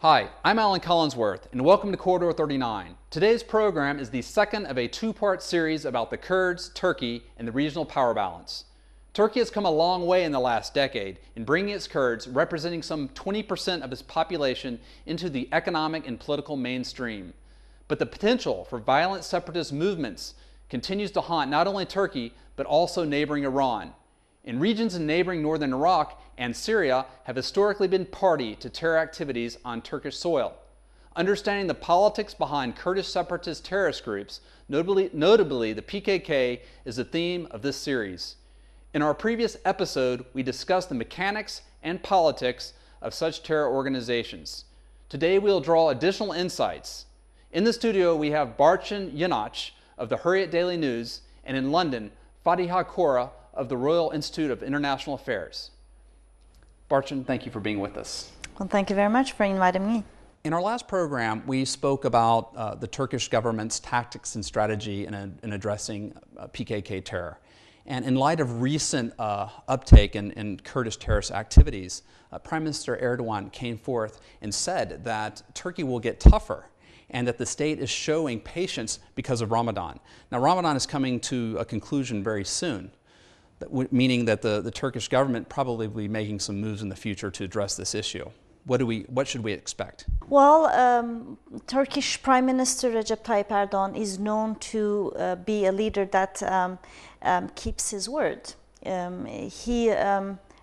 Hi, I'm Alan Collinsworth, and welcome to Corridor 39. Today's program is the second of a two-part series about the Kurds, Turkey, and the regional power balance. Turkey has come a long way in the last decade in bringing its Kurds, representing some 20% of its population, into the economic and political mainstream. But the potential for violent separatist movements continues to haunt not only Turkey, but also neighboring Iran. And regions in neighboring northern Iraq and Syria have historically been party to terror activities on Turkish soil. Understanding the politics behind Kurdish separatist terrorist groups, notably the PKK, is the theme of this series. In our previous episode, we discussed the mechanics and politics of such terror organizations. Today we'll draw additional insights. In the studio we have Barchin Yanac of the Hurriyet Daily News, and in London, Fatiha Kora of the Royal Institute of International Affairs. Barchin, thank you for being with us. Well, thank you very much for inviting me. In our last program, we spoke about the Turkish government's tactics and strategy in addressing PKK terror. And in light of recent uptake in Kurdish terrorist activities, Prime Minister Erdogan came forth and said that Turkey will get tougher and that the state is showing patience because of Ramadan. Now, Ramadan is coming to a conclusion very soon, meaning that the Turkish government probably will be making some moves in the future to address this issue. What should we expect? Well, Turkish Prime Minister Recep Tayyip Erdogan is known to be a leader that keeps his word. He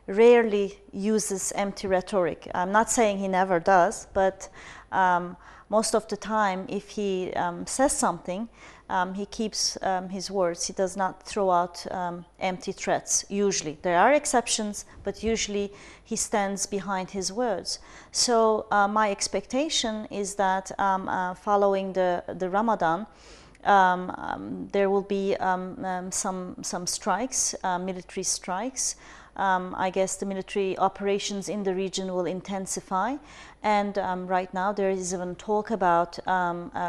rarely uses empty rhetoric. I'm not saying he never does, but most of the time, if he says something, he keeps his words. He does not throw out empty threats, usually. There are exceptions, but usually he stands behind his words. So my expectation is that following the Ramadan, there will be some strikes, military strikes. I guess the military operations in the region will intensify, and right now there is even talk about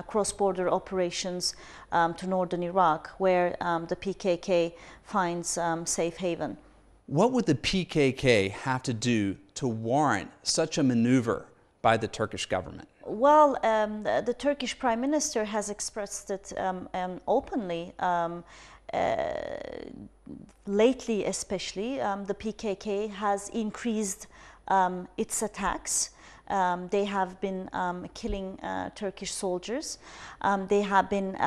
cross-border operations to northern Iraq, where the PKK finds safe haven. What would the PKK have to do to warrant such a maneuver by the Turkish government? Well, the Turkish Prime Minister has expressed it openly. Lately, especially, the PKK has increased its attacks. They have been killing Turkish soldiers. They have been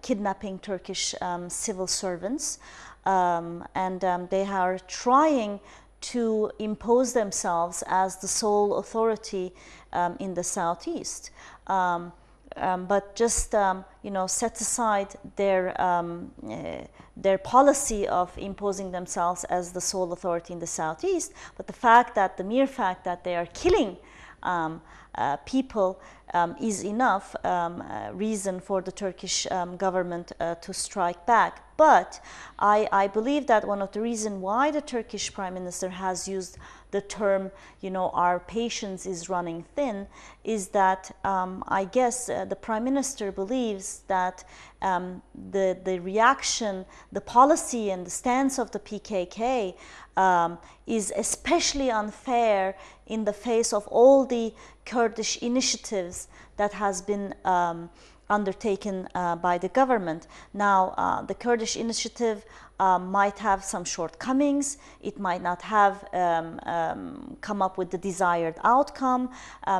kidnapping Turkish civil servants. And they are trying to impose themselves as the sole authority in the southeast. But just set aside their policy of imposing themselves as the sole authority in the southeast, but the mere fact that they are killing people is enough reason for the Turkish government to strike back. But I believe that one of the reasons why the Turkish Prime Minister has used the term, our patience is running thin, is that I guess the Prime Minister believes that the reaction, the policy and the stance of the PKK is especially unfair in the face of all the Kurdish initiatives that has been undertaken by the government. Now, the Kurdish initiative might have some shortcomings. It might not have come up with the desired outcome.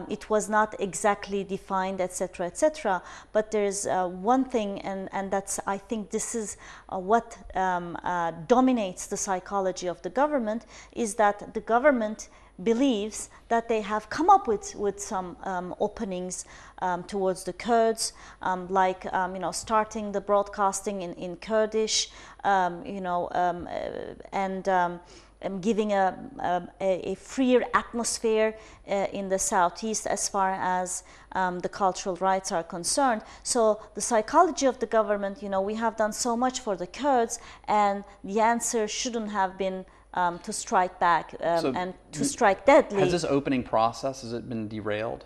It was not exactly defined, etc., etc. But there's one thing, and that's, I think this is what dominates the psychology of the government, is that the government believes that they have come up with some openings towards the Kurds, like starting the broadcasting in Kurdish, and giving a freer atmosphere in the southeast as far as the cultural rights are concerned. So the psychology of the government, we have done so much for the Kurds, and the answer shouldn't have been to strike back and to strike deadly. Has this opening process, has it been derailed?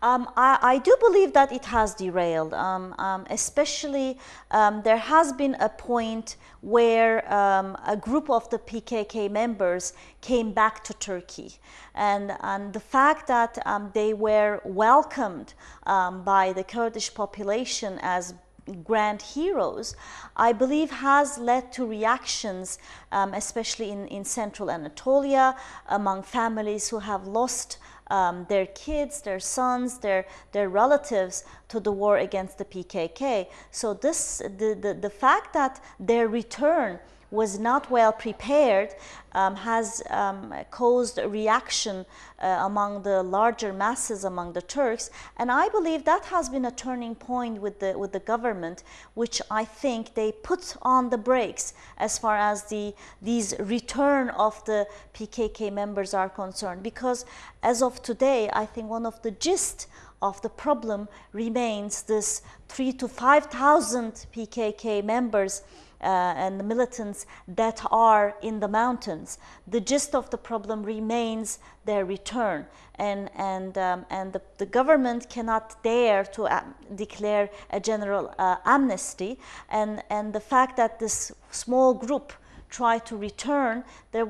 I do believe that it has derailed, especially there has been a point where a group of the PKK members came back to Turkey. And the fact that they were welcomed by the Kurdish population as grand heroes, I believe has led to reactions, especially in central Anatolia, among families who have lost their kids, their sons, their relatives to the war against the PKK. So the fact that their return was not well prepared has caused a reaction among the larger masses, among the Turks, and I believe that has been a turning point with the government, which I think they put on the brakes as far as these return of the PKK members are concerned, because as of today, I think one of the gist of the problem remains this 3,000 to 5,000 PKK members and the militants that are in the mountains. The gist of the problem remains their return, and the government cannot dare to declare a general amnesty, and the fact that this small group try to return,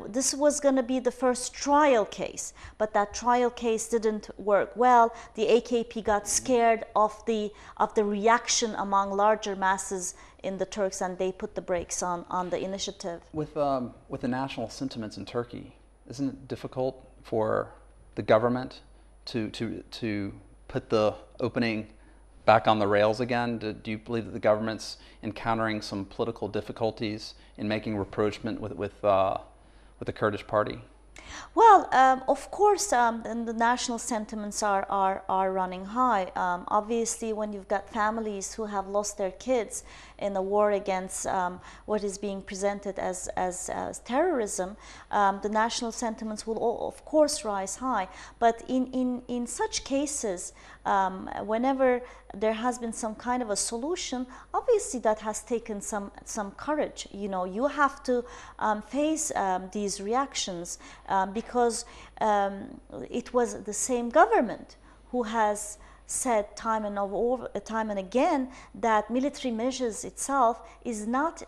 this was going to be the first trial case, but that trial case didn't work well. The AKP got scared of the reaction among larger masses in the Turks, and they put the brakes on the initiative. With the national sentiments in Turkey, isn't it difficult for the government to put the opening back on the rails again? Do you believe that the government's encountering some political difficulties in making rapprochement with the Kurdish party? Well, of course, and the national sentiments are running high. Obviously, when you've got families who have lost their kids in the war against what is being presented as terrorism, the national sentiments will, of course, rise high. But in such cases, whenever there has been some kind of a solution, obviously that has taken some courage. You know, you have to face these reactions because it was the same government who has said time and again that military measures itself is not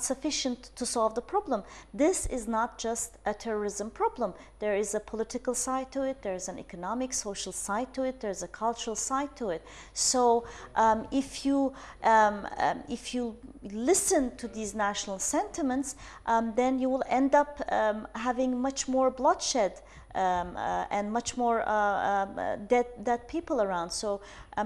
sufficient to solve the problem. This is not just a terrorism problem. There is a political side to it. There is an economic, social side to it. There is a cultural side to it. So if you listen to these national sentiments, then you will end up having much more bloodshed and much more dead people around. So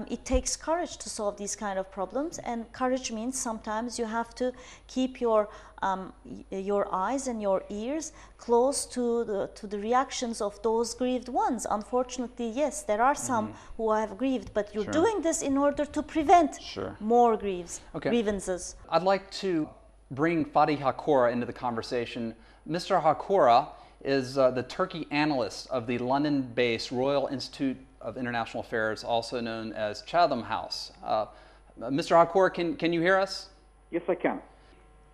it takes courage to solve these kind of problems, and courage means sometimes you have to keep your eyes and your ears close to the reactions of those grieved ones. Unfortunately, yes, there are some who have grieved, but you're doing this in order to prevent more grievances. I'd like to bring Fatih Hakora into the conversation. Mr. Hakora is the Turkey analyst of the London-based Royal Institute of International Affairs, also known as Chatham House. Mr. Hakora, can you hear us? Yes, I can.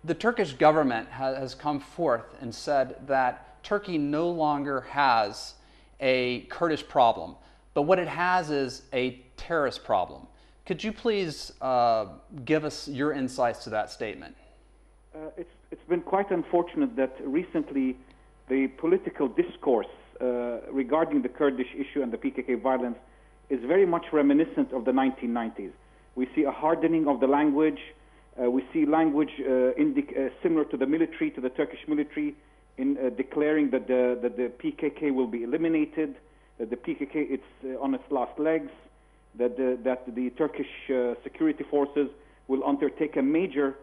The Turkish government has come forth and said that Turkey no longer has a Kurdish problem, but what it has is a terrorist problem. Could you please give us your insights to that statement? It's been quite unfortunate that recently the political discourse regarding the Kurdish issue and the PKK violence is very much reminiscent of the 1990s. We see a hardening of the language. We see language similar to the military, to the Turkish military, in declaring that the PKK will be eliminated, that the PKK is on its last legs, that the Turkish security forces will undertake a major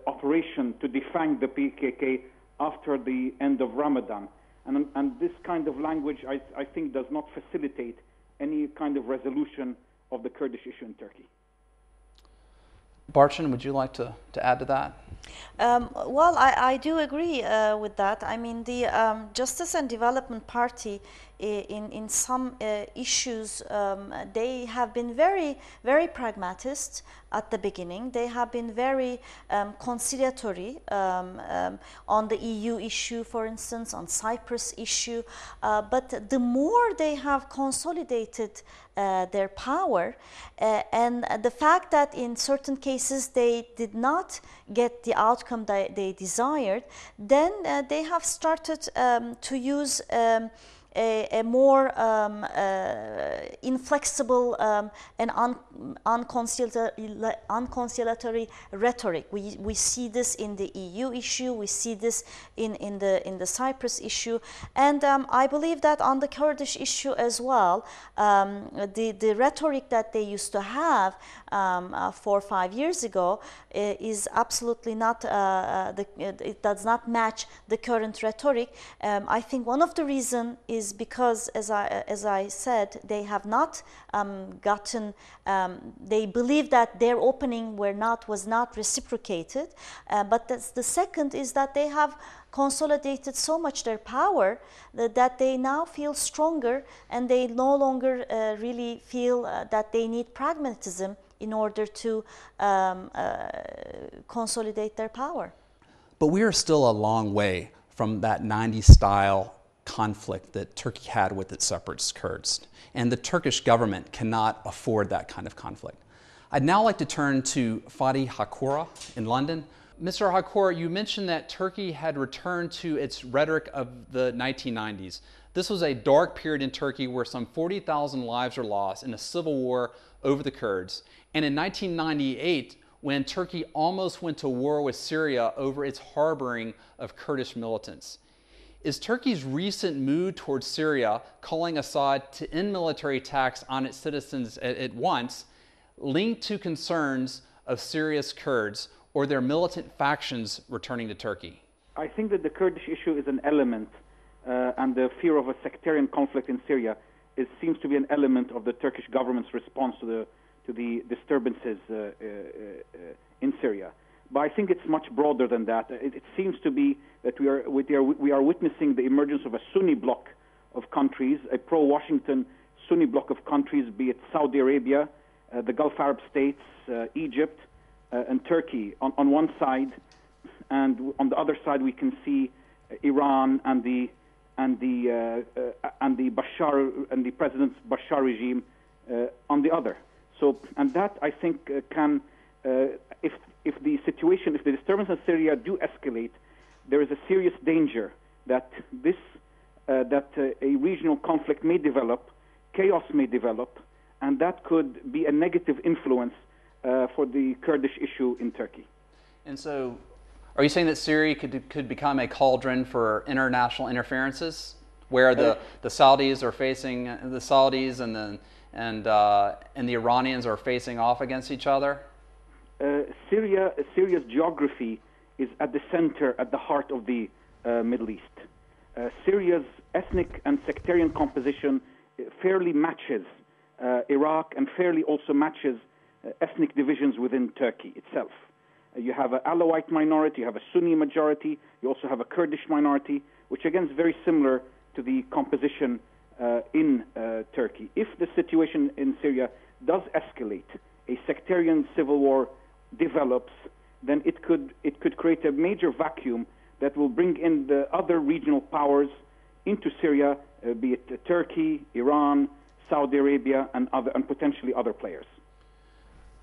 operation to defang the PKK after the end of Ramadan. And this kind of language, I think, does not facilitate any kind of resolution of the Kurdish issue in Turkey. Barchin, would you like to add to that? Well, I do agree with that. I mean, the Justice and Development Party in some issues, they have been very, very pragmatist at the beginning. They have been very conciliatory on the EU issue, for instance, on Cyprus issue. But the more they have consolidated their power, and the fact that in certain cases they did not get the outcome that they desired, then they have started to use a more inflexible and unconciliatory rhetoric. We see this in the EU issue, we see this in the Cyprus issue, and I believe that on the Kurdish issue as well, the rhetoric that they used to have 4 or 5 years ago is absolutely not, it does not match the current rhetoric. I think one of the reasons is because, as I said, they have not gotten, they believe that their opening was not reciprocated, but the second is that they have consolidated so much their power that they now feel stronger, and they no longer really feel that they need pragmatism in order to consolidate their power. But we are still a long way from that 90s style conflict that Turkey had with its separatist Kurds, and the Turkish government cannot afford that kind of conflict. I'd now like to turn to Fatih Hakura in London. Mr. Hakura, you mentioned that Turkey had returned to its rhetoric of the 1990s. This was a dark period in Turkey where some 40,000 lives were lost in a civil war over the Kurds. And in 1998, when Turkey almost went to war with Syria over its harboring of Kurdish militants. Is Turkey's recent move towards Syria, calling Assad to end military attacks on its citizens at once, linked to concerns of Syria's Kurds or their militant factions returning to Turkey? I think that the Kurdish issue is an element, and the fear of a sectarian conflict in Syria seems to be an element of the Turkish government's response to the disturbances in Syria. But I think it's much broader than that. It seems to be that we are witnessing the emergence of a Sunni bloc of countries, a pro-Washington Sunni bloc of countries, be it Saudi Arabia, the Gulf Arab states, Egypt, and Turkey on one side, and on the other side we can see Iran and the President Bashar regime on the other. So, and that I think can, if the disturbance in Syria do escalate, there is a serious danger that a regional conflict may develop, chaos may develop, and that could be a negative influence for the Kurdish issue in Turkey. And so, are you saying that Syria could become a cauldron for international interferences, where the Saudis are facing the Saudis and the Iranians are facing off against each other? Syria's geography is at the center, at the heart of the Middle East. Syria's ethnic and sectarian composition fairly matches Iraq, and fairly also matches ethnic divisions within Turkey itself. You have an Alawite minority, you have a Sunni majority, you also have a Kurdish minority, which again is very similar to the composition in Turkey. If the situation in Syria does escalate, a sectarian civil war develops, then it could create a major vacuum that will bring in the other regional powers into Syria, be it Turkey, Iran, Saudi Arabia, and potentially other players.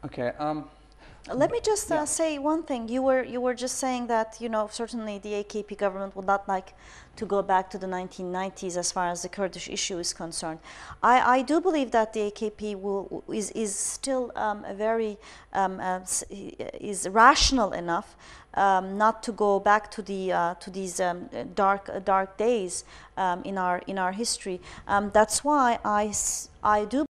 Okay. Let me just say one thing. You were just saying that, you know, certainly the AKP government would not like to go back to the 1990s as far as the Kurdish issue is concerned. I do believe that the AKP is still is rational enough not to go back to these dark days in our history. That's why I do